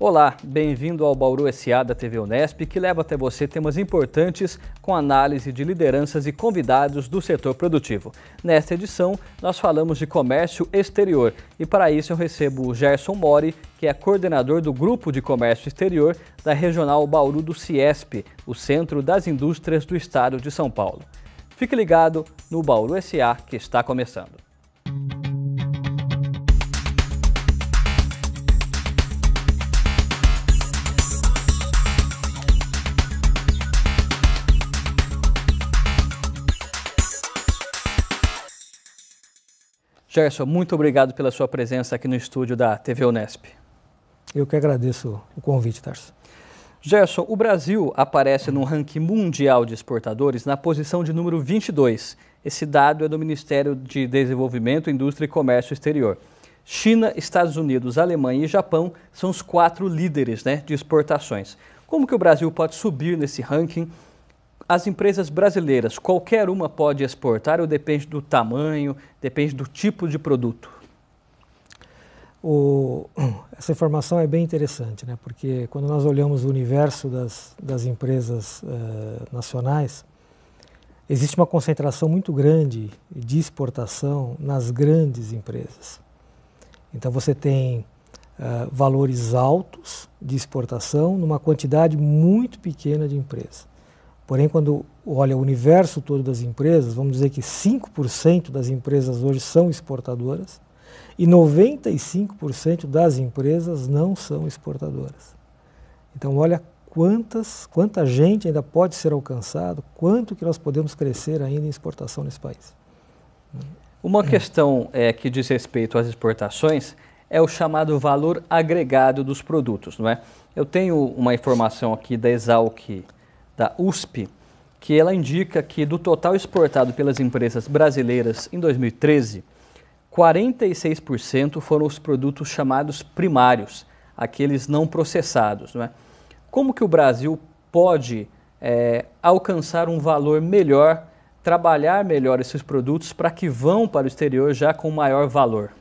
Olá, bem-vindo ao Bauru SA da TV Unesp, que leva até você temas importantes com análise de lideranças e convidados do setor produtivo. Nesta edição, nós falamos de comércio exterior e para isso eu recebo o Gerson Mori, que é coordenador do Grupo de Comércio Exterior da Regional Bauru do CIESP, o Centro das Indústrias do Estado de São Paulo. Fique ligado no Bauru SA, que está começando. Gerson, muito obrigado pela sua presença aqui no estúdio da TV Unesp. Eu que agradeço o convite, Tarso. Gerson, o Brasil aparece no ranking mundial de exportadores na posição de número 22. Esse dado é do Ministério de Desenvolvimento, Indústria e Comércio Exterior. China, Estados Unidos, Alemanha e Japão são os 4 líderes, de exportações. Como que o Brasil pode subir nesse ranking? As empresas brasileiras, qualquer uma pode exportar ou depende do tamanho, depende do tipo de produto? Essa informação é bem interessante, porque quando nós olhamos o universo das empresas nacionais, existe uma concentração muito grande de exportação nas grandes empresas. Então você tem valores altos de exportação numa quantidade muito pequena de empresas. Porém, quando olha o universo todo das empresas, vamos dizer que 5% das empresas hoje são exportadoras e 95% das empresas não são exportadoras. Então, olha quanta gente ainda pode ser alcançado, quanto que nós podemos crescer ainda em exportação nesse país. Uma questão que diz respeito às exportações é o chamado valor agregado dos produtos, não é? Eu tenho uma informação aqui da Exalc, da USP, que ela indica que do total exportado pelas empresas brasileiras em 2013, 46% foram os produtos chamados primários, aqueles não processados, não é? Como que o Brasil pode alcançar um valor melhor, trabalhar melhor esses produtos para que vão para o exterior já com maior valor?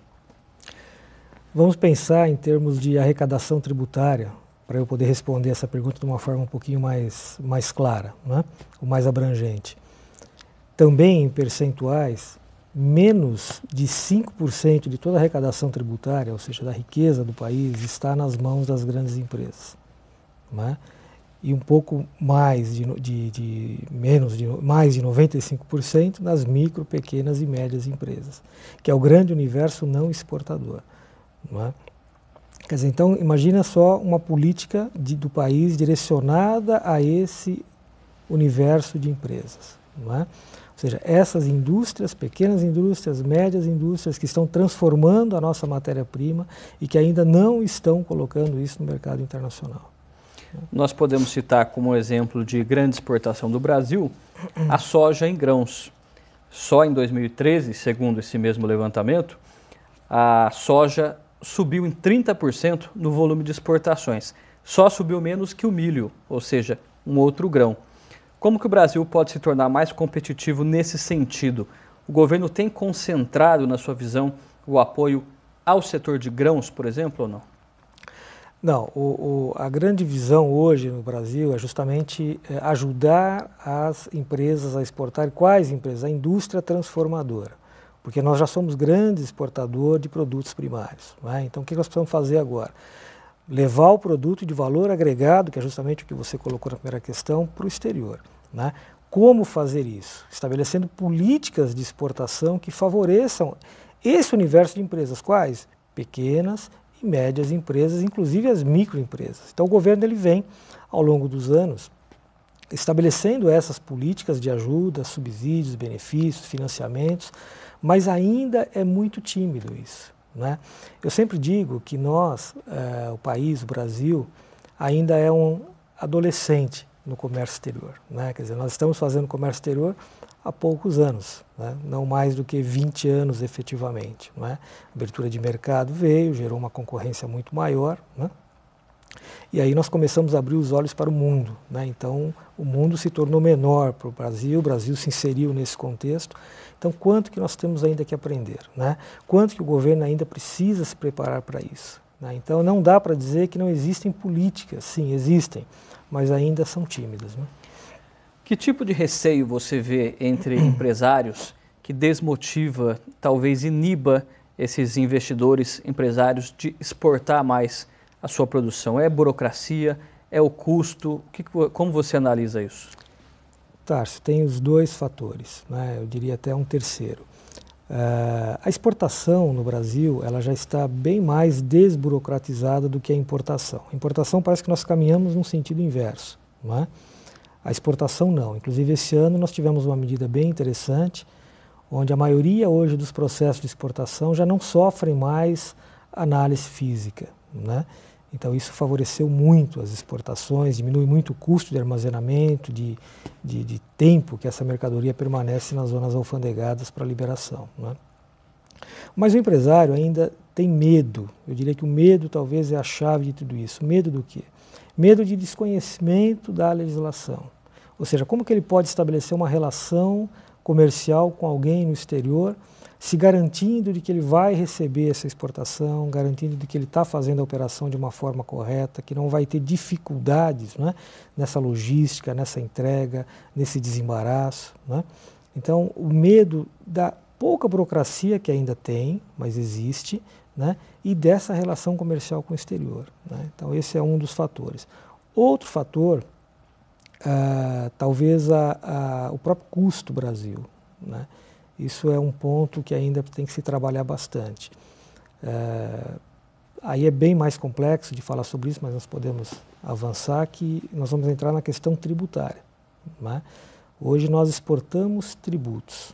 Vamos pensar em termos de arrecadação tributária, para eu poder responder essa pergunta de uma forma um pouquinho mais clara, ou mais abrangente. Também em percentuais, menos de 5% de toda a arrecadação tributária, ou seja, da riqueza do país, está nas mãos das grandes empresas. E um pouco mais mais de 95% nas micro, pequenas e médias empresas, que é o grande universo não exportador. Quer dizer, então, imagina só uma política do país direcionada a esse universo de empresas. Ou seja, essas indústrias, pequenas indústrias, médias indústrias, que estão transformando a nossa matéria-prima e que ainda não estão colocando isso no mercado internacional. Nós podemos citar como exemplo de grande exportação do Brasil a soja em grãos. Só em 2013, segundo esse mesmo levantamento, a soja subiu em 30% no volume de exportações. Só subiu menos que o milho, ou seja, um outro grão. Como que o Brasil pode se tornar mais competitivo nesse sentido? O governo tem concentrado, na sua visão, o apoio ao setor de grãos, por exemplo, ou não? Não, a grande visão hoje no Brasil é justamente ajudar as empresas a exportar. Quais empresas? A indústria transformadora. Porque nós já somos grandes exportadores de produtos primários. Então, o que nós precisamos fazer agora? Levar o produto de valor agregado, que é justamente o que você colocou na primeira questão, para o exterior. Como fazer isso? Estabelecendo políticas de exportação que favoreçam esse universo de empresas. Quais? Pequenas e médias empresas, inclusive as microempresas. Então, o governo ele vem, ao longo dos anos, estabelecendo essas políticas de ajuda, subsídios, benefícios, financiamentos, mas ainda é muito tímido isso. Eu sempre digo que nós, o país, o Brasil, ainda é um adolescente no comércio exterior. Quer dizer, nós estamos fazendo comércio exterior há poucos anos, não mais do que 20 anos efetivamente. A abertura de mercado veio, gerou uma concorrência muito maior, e aí nós começamos a abrir os olhos para o mundo. Então, o mundo se tornou menor para o Brasil se inseriu nesse contexto. Então, quanto que nós temos ainda que aprender? Quanto que o governo ainda precisa se preparar para isso? né? Então não dá para dizer que não existem políticas, sim, existem, mas ainda são tímidas, né? Que tipo de receio você vê entre empresários que desmotiva, talvez iniba esses investidores, empresários de exportar mais a sua produção? É burocracia? É o custo? Como você analisa isso? Tarso, tem os dois fatores, né? Eu diria até um terceiro. A exportação no Brasil ela já está bem mais desburocratizada do que a importação. A importação parece que nós caminhamos num sentido inverso, não é? A exportação não. Inclusive esse ano nós tivemos uma medida bem interessante, onde a maioria hoje dos processos de exportação já não sofrem mais análise física, né? Então isso favoreceu muito as exportações, diminui muito o custo de armazenamento, de tempo que essa mercadoria permanece nas zonas alfandegadas para liberação, né? Mas o empresário ainda tem medo. Eu diria que o medo talvez é a chave de tudo isso. Medo do quê? Medo de desconhecimento da legislação. Ou seja, como que ele pode estabelecer uma relação comercial com alguém no exterior, se garantindo de que ele vai receber essa exportação, garantindo de que ele está fazendo a operação de uma forma correta, que não vai ter dificuldades, né, nessa logística, nessa entrega, nesse desembaraço, né? Então, o medo da pouca burocracia que ainda tem, mas existe, né, e dessa relação comercial com o exterior, né? Então, esse é um dos fatores. Outro fator, talvez o próprio custo do Brasil, né? Isso é um ponto que ainda tem que se trabalhar bastante. Aí é bem mais complexo de falar sobre isso, mas nós podemos avançar que nós vamos entrar na questão tributária, né? Hoje nós exportamos tributos,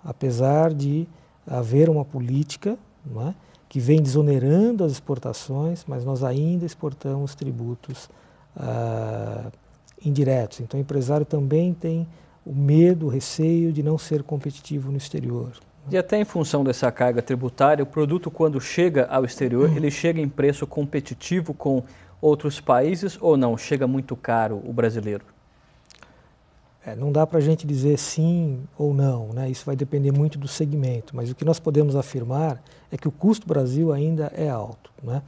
apesar de haver uma política, né, que vem desonerando as exportações, mas nós ainda exportamos tributos indiretos. Então o empresário também tem o medo, o receio de não ser competitivo no exterior. E até em função dessa carga tributária, o produto quando chega ao exterior, ele chega em preço competitivo com outros países ou não? Chega muito caro o brasileiro? Não dá para a gente dizer sim ou não, né? Isso vai depender muito do segmento, mas o que nós podemos afirmar é que o custo Brasil ainda é alto, né?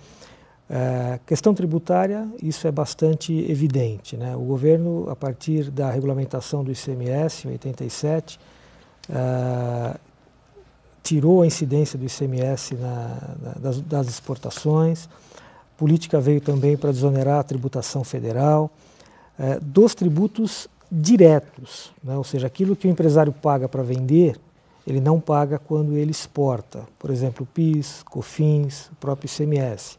Questão tributária, isso é bastante evidente, né? O governo, a partir da regulamentação do ICMS, em 87, tirou a incidência do ICMS das exportações. A política veio também para desonerar a tributação federal, dos tributos diretos, né? Ou seja, aquilo que o empresário paga para vender, ele não paga quando ele exporta. Por exemplo, o PIS, COFINS, o próprio ICMS.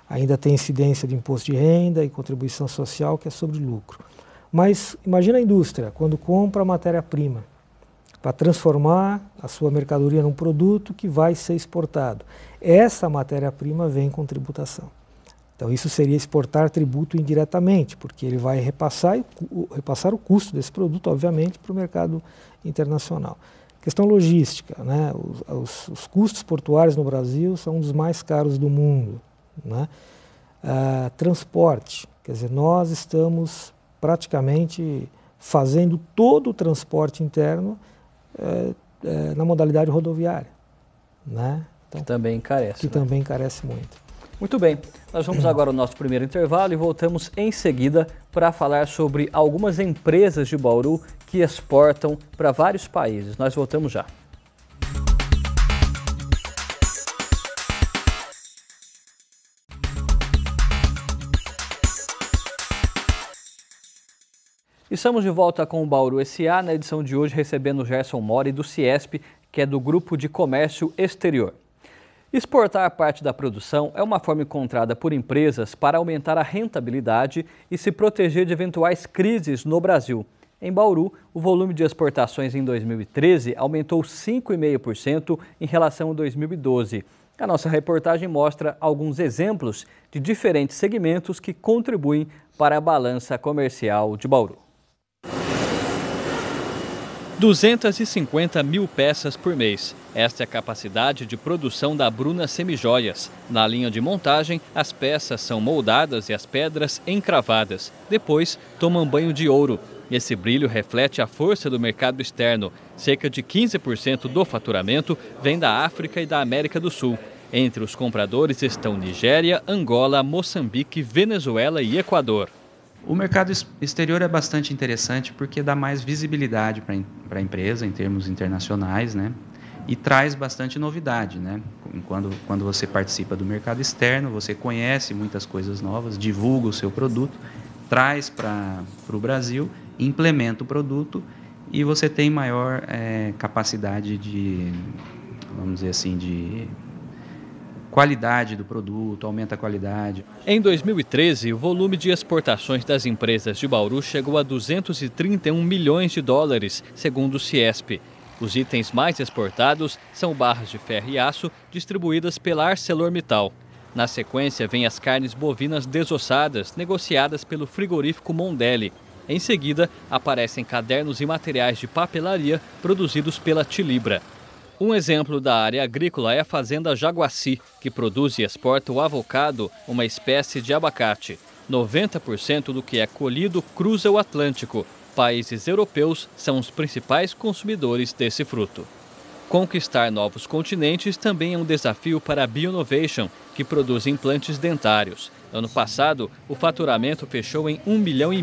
Ainda tem incidência de imposto de renda e contribuição social, que é sobre lucro. Mas imagina a indústria, quando compra matéria-prima, para transformar a sua mercadoria num produto que vai ser exportado. Essa matéria-prima vem com tributação. Então isso seria exportar tributo indiretamente, porque ele vai repassar o custo desse produto, obviamente, para o mercado internacional. Questão logística, né? Os custos portuários no Brasil são um dos mais caros do mundo, né? Transporte, quer dizer, nós estamos praticamente fazendo todo o transporte interno na modalidade rodoviária, né? Então, que também encarece. Que também encarece muito. Muito bem, nós vamos agora ao nosso primeiro intervalo e voltamos em seguida para falar sobre algumas empresas de Bauru que exportam para vários países. Nós voltamos já. Estamos de volta com o Bauru SA, na edição de hoje recebendo o Gerson Mori do Ciesp, que é do Grupo de Comércio Exterior. Exportar parte da produção é uma forma encontrada por empresas para aumentar a rentabilidade e se proteger de eventuais crises no Brasil. Em Bauru, o volume de exportações em 2013 aumentou 5,5% em relação a 2012. A nossa reportagem mostra alguns exemplos de diferentes segmentos que contribuem para a balança comercial de Bauru. 250 mil peças por mês. Esta é a capacidade de produção da Bruna Semijoias. Na linha de montagem, as peças são moldadas e as pedras encravadas. Depois, tomam banho de ouro. Esse brilho reflete a força do mercado externo. Cerca de 15% do faturamento vem da África e da América do Sul. Entre os compradores estão Nigéria, Angola, Moçambique, Venezuela e Equador. O mercado exterior é bastante interessante porque dá mais visibilidade para a empresa em termos internacionais, né? E traz bastante novidade, né? Quando você participa do mercado externo, você conhece muitas coisas novas, divulga o seu produto, traz para o Brasil, implementa o produto e você tem maior capacidade de, vamos dizer assim, de qualidade do produto, aumenta a qualidade. Em 2013, o volume de exportações das empresas de Bauru chegou a 231 milhões de dólares, segundo o Ciesp. Os itens mais exportados são barras de ferro e aço distribuídas pela ArcelorMittal. Na sequência, vêm as carnes bovinas desossadas, negociadas pelo frigorífico Mondelez. Em seguida, aparecem cadernos e materiais de papelaria produzidos pela Tilibra. Um exemplo da área agrícola é a fazenda Jaguaci, que produz e exporta o avocado, uma espécie de abacate. 90% do que é colhido cruza o Atlântico. Países europeus são os principais consumidores desse fruto. Conquistar novos continentes também é um desafio para a Bionovation, que produz implantes dentários. Ano passado, o faturamento fechou em R$1,5 milhão.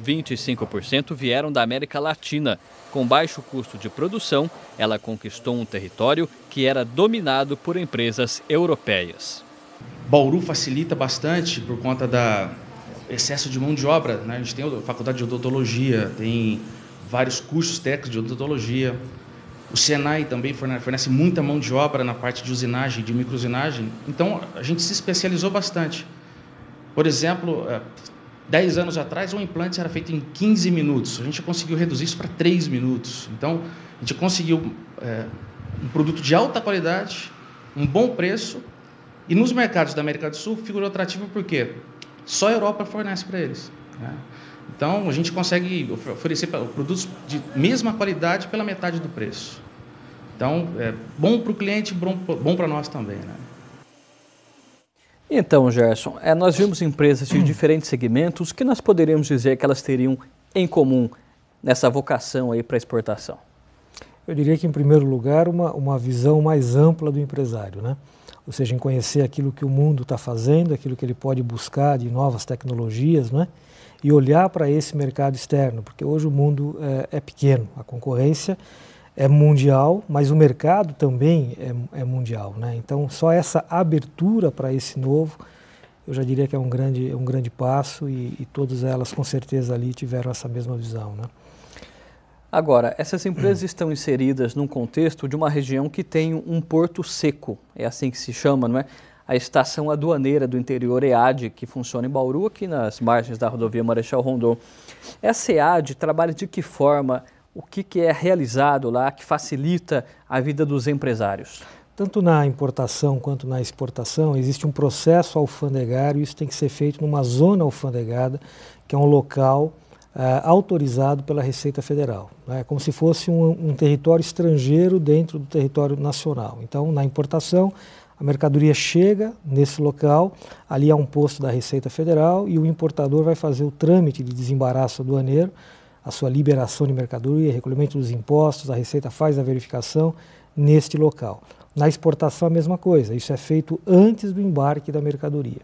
25% vieram da América Latina. Com baixo custo de produção, ela conquistou um território que era dominado por empresas europeias. Bauru facilita bastante por conta do excesso de mão de obra, né? A gente tem a faculdade de odontologia, tem vários cursos técnicos de odontologia. O Senai também fornece muita mão de obra na parte de usinagem, de microusinagem. Então, a gente se especializou bastante. Por exemplo, 10 anos atrás, um implante era feito em 15 minutos. A gente conseguiu reduzir isso para 3 minutos. Então, a gente conseguiu um produto de alta qualidade, um bom preço. E nos mercados da América do Sul, figurou atrativo porque só a Europa fornece para eles, né? Então, a gente consegue oferecer produtos de mesma qualidade pela metade do preço. Então, é bom para o cliente, bom para nós também, né? Então, Gerson, nós vimos empresas de diferentes segmentos. O que nós poderíamos dizer que elas teriam em comum nessa vocação aí para exportação? Eu diria que, em primeiro lugar, uma visão mais ampla do empresário, né? Ou seja, em conhecer aquilo que o mundo está fazendo, aquilo que ele pode buscar de novas tecnologias, né? E olhar para esse mercado externo, porque hoje o mundo é pequeno, a concorrência é mundial, mas o mercado também é mundial, né? Então, só essa abertura para esse novo, eu já diria que é um grande passo e todas elas, com certeza, ali tiveram essa mesma visão, né? Agora, essas empresas estão inseridas num contexto de uma região que tem um porto seco, é assim que se chama, não é? A estação aduaneira do interior EAD, que funciona em Bauru, aqui nas margens da rodovia Marechal Rondon. Essa EAD trabalha de que forma? O que é realizado lá que facilita a vida dos empresários? Tanto na importação quanto na exportação, existe um processo alfandegário, isso tem que ser feito numa zona alfandegada, que é um local autorizado pela Receita Federal. É como se fosse um território estrangeiro dentro do território nacional. Então, na importação, a mercadoria chega nesse local, ali há um posto da Receita Federal e o importador vai fazer o trâmite de desembaraço aduaneiro, a sua liberação de mercadoria, recolhimento dos impostos, a Receita faz a verificação neste local. Na exportação a mesma coisa, isso é feito antes do embarque da mercadoria.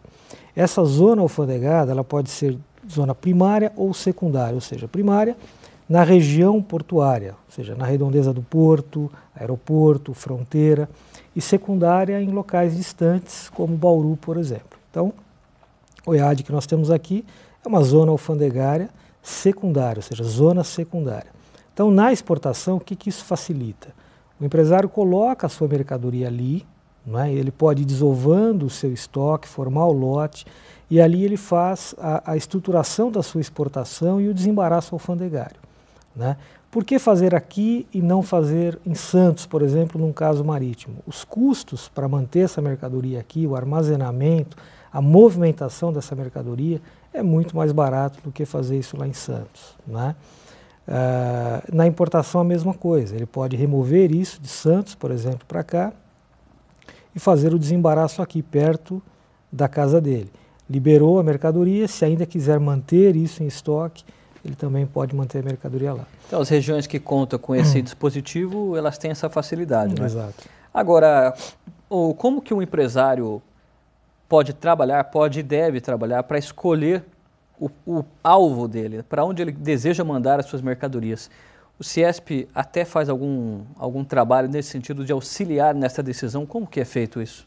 Essa zona alfandegada, ela pode ser zona primária ou secundária, ou seja, primária na região portuária, ou seja, na redondeza do porto, aeroporto, fronteira, e secundária em locais distantes, como Bauru, por exemplo. Então, o EAD que nós temos aqui é uma zona alfandegária secundária, ou seja, zona secundária. Então, na exportação, o que isso facilita? O empresário coloca a sua mercadoria ali, não é? Ele pode ir desovando o seu estoque, formar o lote, e ali ele faz a estruturação da sua exportação e o desembaraço alfandegário, né? Por que fazer aqui e não fazer em Santos, por exemplo, num caso marítimo? Os custos para manter essa mercadoria aqui, o armazenamento, a movimentação dessa mercadoria é muito mais barato do que fazer isso lá em Santos, né? Na importação a mesma coisa, ele pode remover isso de Santos, por exemplo, para cá e fazer o desembaraço aqui perto da casa dele. Liberou a mercadoria, se ainda quiser manter isso em estoque, ele também pode manter a mercadoria lá. Então, as regiões que contam com esse dispositivo, elas têm essa facilidade, né? Exato. Agora, Ou como que um empresário pode trabalhar, pode e deve trabalhar para escolher o alvo dele, para onde ele deseja mandar as suas mercadorias? O Ciesp até faz algum trabalho nesse sentido de auxiliar nessa decisão. Como que é feito isso?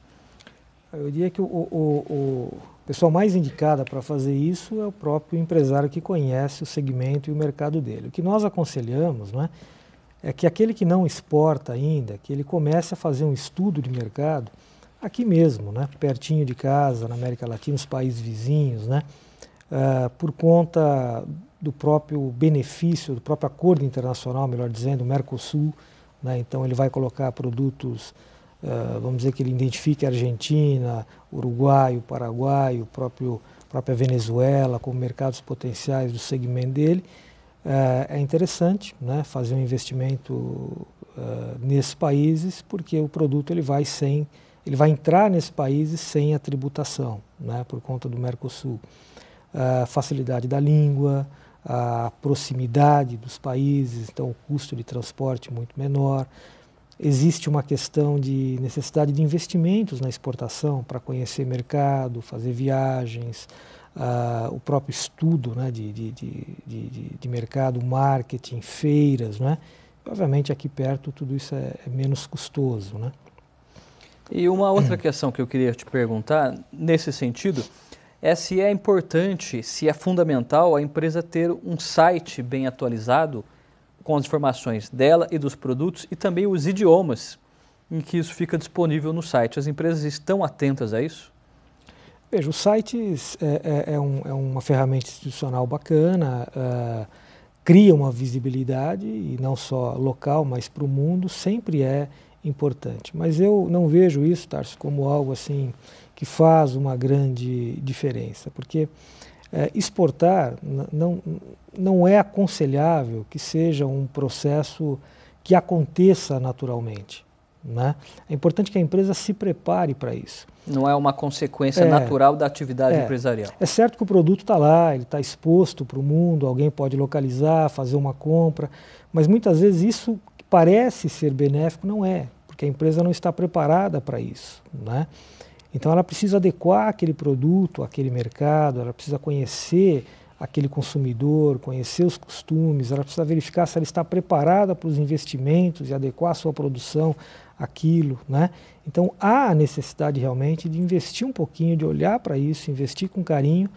Eu diria que o pessoal mais indicado para fazer isso é o próprio empresário que conhece o segmento e o mercado dele. O que nós aconselhamos, né, é que aquele que não exporta ainda, que ele comece a fazer um estudo de mercado aqui mesmo, né, pertinho de casa, na América Latina, nos países vizinhos, né, por conta do próprio benefício, do próprio acordo internacional, melhor dizendo, o Mercosul, né, então ele vai colocar produtos, vamos dizer que ele identifique a Argentina, Uruguai, o Paraguai, própria Venezuela como mercados potenciais do segmento dele. É interessante, né, fazer um investimento nesses países, porque o produto ele vai entrar nesses países sem a tributação, né, por conta do Mercosul. Facilidade da língua, a proximidade dos países, então o custo de transporte muito menor. Existe uma questão de necessidade de investimentos na exportação para conhecer mercado, fazer viagens, o próprio estudo, né, de mercado, marketing, feiras, né? Obviamente aqui perto tudo isso é menos custoso, né? E uma outra questão que eu queria te perguntar, nesse sentido, é se é importante, se é fundamental a empresa ter um site bem atualizado com as informações dela e dos produtos e também os idiomas em que isso fica disponível no site. As empresas estão atentas a isso? Veja, o site é uma ferramenta institucional bacana, cria uma visibilidade, e não só local, mas para o mundo, sempre é importante. Mas eu não vejo isso, Tarso, como algo assim que faz uma grande diferença, porque exportar não é aconselhável que seja um processo que aconteça naturalmente, né? É importante que a empresa se prepare para isso. Não é uma consequência natural da atividade empresarial. É certo que o produto está lá, ele está exposto para o mundo, alguém pode localizar, fazer uma compra, mas muitas vezes isso que parece ser benéfico não é, porque a empresa não está preparada para isso, né? Então ela precisa adequar aquele produto àquele mercado, ela precisa conhecer aquele consumidor, conhecer os costumes, ela precisa verificar se ela está preparada para os investimentos e adequar a sua produção àquilo, né? Então há a necessidade realmente de investir um pouquinho, de olhar para isso, investir com carinho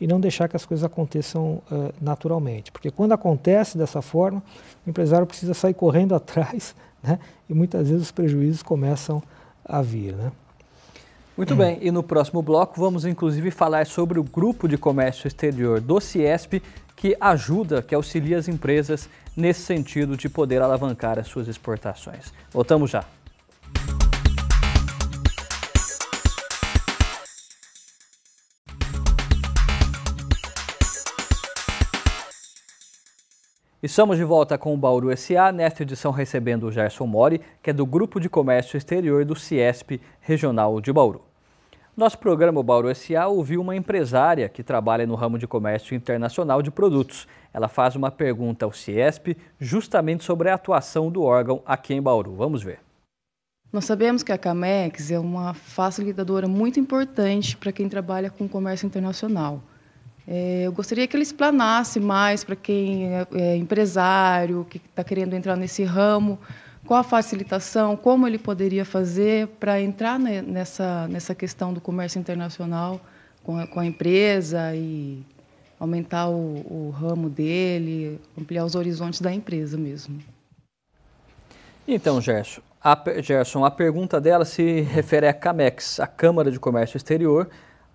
e não deixar que as coisas aconteçam naturalmente. Porque quando acontece dessa forma, o empresário precisa sair correndo atrás, né? E muitas vezes os prejuízos começam a vir, né? Muito bem, e no próximo bloco vamos inclusive falar sobre o Grupo de Comércio Exterior do Ciesp, que auxilia as empresas nesse sentido de poder alavancar as suas exportações. Voltamos já. Estamos de volta com o Bauru S.A., nesta edição recebendo o Gerson Mori, que é do Grupo de Comércio Exterior do Ciesp Regional de Bauru. Nosso programa Bauru S.A. ouviu uma empresária que trabalha no ramo de comércio internacional de produtos. Ela faz uma pergunta ao Ciesp justamente sobre a atuação do órgão aqui em Bauru. Vamos ver. Nós sabemos que a Camex é uma facilitadora muito importante para quem trabalha com comércio internacional. Eu gostaria que ele explanasse mais para quem é empresário, que está querendo entrar nesse ramo, qual a facilitação, como ele poderia fazer para entrar nessa questão do comércio internacional com a empresa e aumentar o ramo dele, ampliar os horizontes da empresa mesmo. Então, Gerson, a pergunta dela se refere à Camex, a Câmara de Comércio Exterior.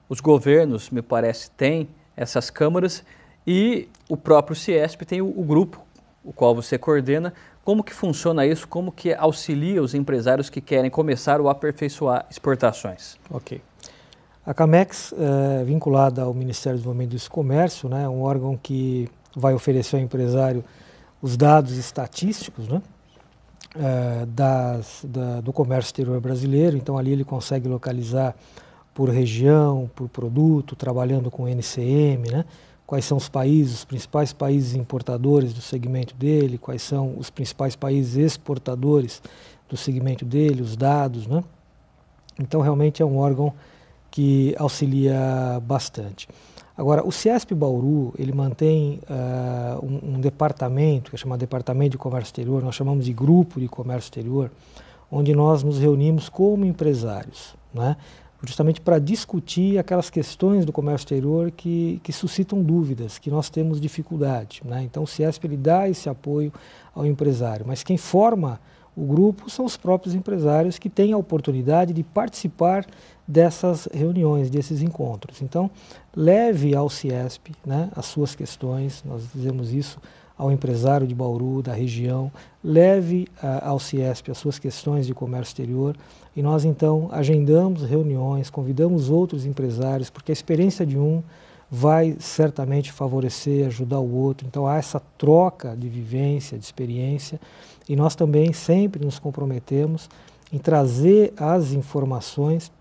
Os governos, me parece, têm essas câmaras e o próprio Ciesp tem o grupo, o qual você coordena. Como que funciona isso? Como que auxilia os empresários que querem começar ou aperfeiçoar exportações? Ok. A Camex é vinculada ao Ministério do Desenvolvimento e Comércio, né, um órgão que vai oferecer ao empresário os dados estatísticos, né, do comércio exterior brasileiro. Então ali ele consegue localizar por região, por produto, trabalhando com NCM, né? Quais são os principais países importadores do segmento dele, quais são os principais países exportadores do segmento dele, os dados, né? Então, realmente é um órgão que auxilia bastante. Agora, o CIESP Bauru, ele mantém um departamento, que é chamado Departamento de Comércio Exterior, nós chamamos de Grupo de Comércio Exterior, onde nós nos reunimos como empresários, né? Justamente para discutir aquelas questões do comércio exterior que suscitam dúvidas, que nós temos dificuldade, né? Então o CIESP ele dá esse apoio ao empresário, mas quem forma o grupo são os próprios empresários que têm a oportunidade de participar dessas reuniões, desses encontros. Então leve ao CIESP, né, as suas questões, nós dizemos isso ao empresário de Bauru, da região, leve ao CIESP as suas questões de comércio exterior e nós então agendamos reuniões, convidamos outros empresários, porque a experiência de um vai certamente favorecer, ajudar o outro, então há essa troca de vivência, de experiência e nós também sempre nos comprometemos em trazer as informações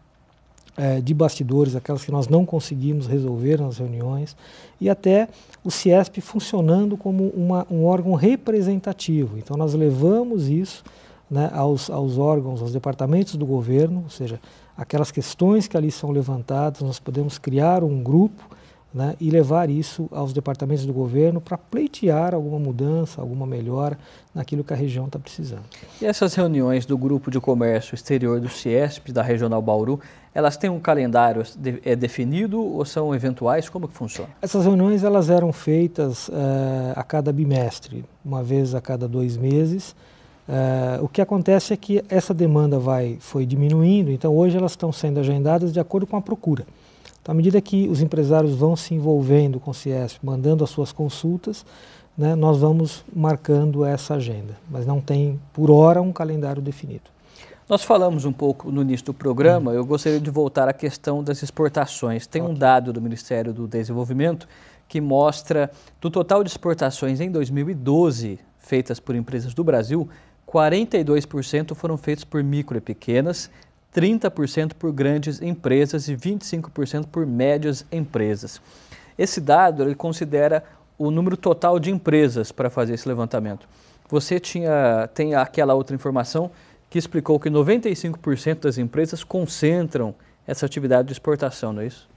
de bastidores, aquelas que nós não conseguimos resolver nas reuniões, e até o CIESP funcionando como um órgão representativo. Então nós levamos isso, né, aos órgãos, aos departamentos do governo, ou seja, aquelas questões que ali são levantadas, nós podemos criar um grupo, né, e levar isso aos departamentos do governo para pleitear alguma mudança, alguma melhora naquilo que a região está precisando. E essas reuniões do Grupo de Comércio Exterior do CIESP, da Regional Bauru, elas têm um calendário definido ou são eventuais? Como que funciona? Essas reuniões elas eram feitas a cada bimestre, uma vez a cada 2 meses. O que acontece é que essa demanda foi diminuindo, então hoje elas estão sendo agendadas de acordo com a procura. Então, à medida que os empresários vão se envolvendo com o CIESP, mandando as suas consultas, né, nós vamos marcando essa agenda, mas não tem, por hora, um calendário definido. Nós falamos um pouco no início do programa, eu gostaria de voltar à questão das exportações. Tem um dado do Ministério do Desenvolvimento que mostra, do total de exportações em 2012 feitas por empresas do Brasil, 42% foram feitos por micro e pequenas, 30% por grandes empresas e 25% por médias empresas. Esse dado ele considera o número total de empresas para fazer esse levantamento. Você tem aquela outra informação que explicou que 95% das empresas concentram essa atividade de exportação, não é isso?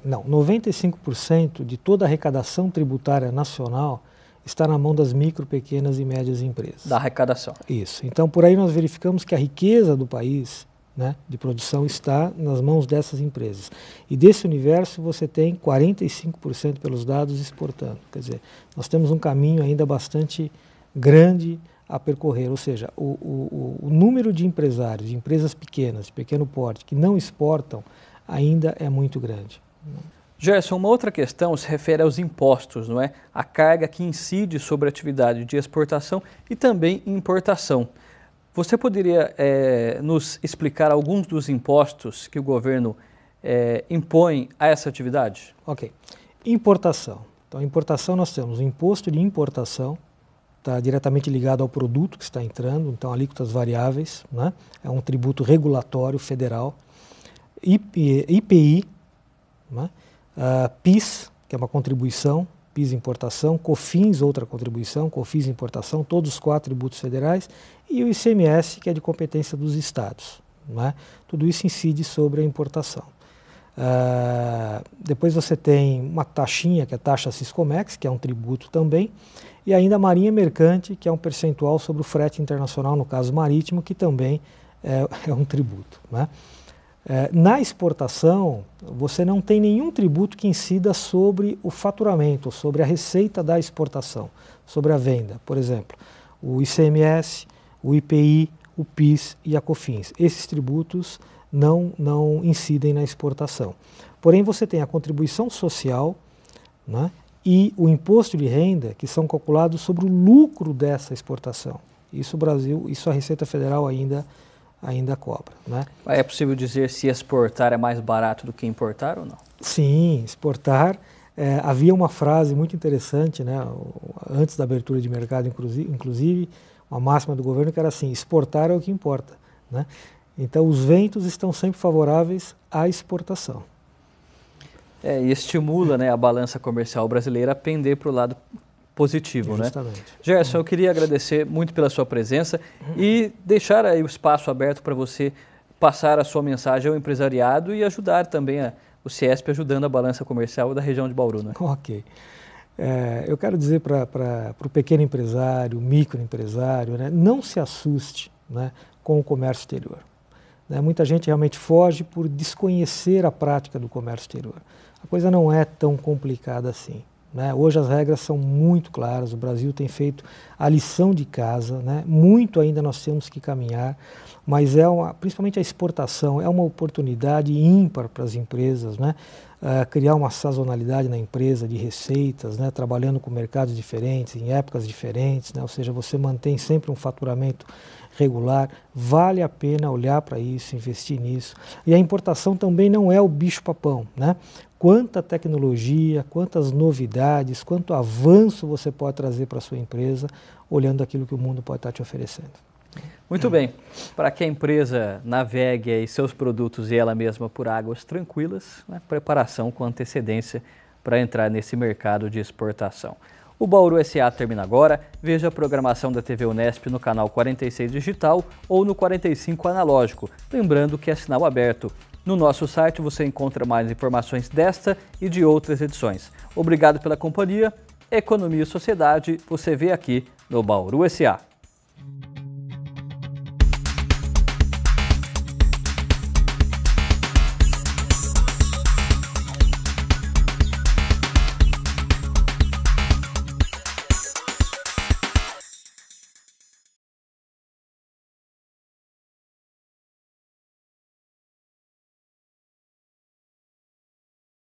Não. 95% de toda a arrecadação tributária nacional está na mão das micro, pequenas e médias empresas. Da arrecadação. Isso. Então, por aí nós verificamos que a riqueza do país, né, de produção está nas mãos dessas empresas. E desse universo você tem 45% pelos dados exportando. Quer dizer, nós temos um caminho ainda bastante grande a percorrer, ou seja, o número de empresários, de empresas pequenas, de pequeno porte, que não exportam, ainda é muito grande. Gerson, uma outra questão se refere aos impostos, não é? A carga que incide sobre a atividade de exportação e também importação. Você poderia nos explicar alguns dos impostos que o governo impõe a essa atividade? Ok. Importação. Então, importação nós temos o imposto de importação, está diretamente ligado ao produto que está entrando, então alíquotas variáveis, né? É um tributo regulatório federal. IPI, né? PIS, que é uma contribuição, PIS importação, COFINS, outra contribuição, COFINS importação, todos os 4 tributos federais, e o ICMS, que é de competência dos estados, né? Tudo isso incide sobre a importação. Depois você tem uma taxinha, que é a taxa Siscomex, que é um tributo também, e ainda a Marinha Mercante, que é um percentual sobre o frete internacional, no caso marítimo, que também é um tributo, né? Na exportação, você não tem nenhum tributo que incida sobre o faturamento, sobre a receita da exportação, sobre a venda. Por exemplo, o ICMS, o IPI, o PIS e a COFINS. Esses tributos não incidem na exportação. Porém, você tem a contribuição social, né, e o imposto de renda, que são calculados sobre o lucro dessa exportação. Isso o Brasil, isso a Receita Federal ainda cobra, né? É possível dizer se exportar é mais barato do que importar ou não? Sim, exportar. Havia uma frase muito interessante, né, antes da abertura de mercado, inclusive, uma máxima do governo que era assim: exportar é o que importa, né? Então, os ventos estão sempre favoráveis à exportação. E estimula, né, a balança comercial brasileira a pender para o lado positivo, justamente, né? Gerson, eu queria agradecer muito pela sua presença e deixar aí o espaço aberto para você passar a sua mensagem ao empresariado e ajudar também o CIESP ajudando a balança comercial da região de Bauru, né? Ok. Eu quero dizer para o pequeno empresário, o microempresário, né, não se assuste, né, com o comércio exterior. Né? Muita gente realmente foge por desconhecer a prática do comércio exterior. A coisa não é tão complicada assim. Né? Hoje as regras são muito claras, o Brasil tem feito a lição de casa, né? Muito ainda nós temos que caminhar, mas principalmente a exportação é uma oportunidade ímpar para as empresas, né? Criar uma sazonalidade na empresa de receitas, né? Trabalhando com mercados diferentes, em épocas diferentes, né? Ou seja, você mantém sempre um faturamento regular, vale a pena olhar para isso, investir nisso. E a importação também não é o bicho-papão, né? Quanta tecnologia, quantas novidades, quanto avanço você pode trazer para a sua empresa, olhando aquilo que o mundo pode estar te oferecendo. Muito bem. Para que a empresa navegue aí seus produtos e ela mesma por águas tranquilas, né? Preparação com antecedência para entrar nesse mercado de exportação. O Bauru SA termina agora. Veja a programação da TV Unesp no canal 46 Digital ou no 45 Analógico. Lembrando que é sinal aberto. No nosso site você encontra mais informações desta e de outras edições. Obrigado pela companhia. Economia e Sociedade você vê aqui no Bauru SA.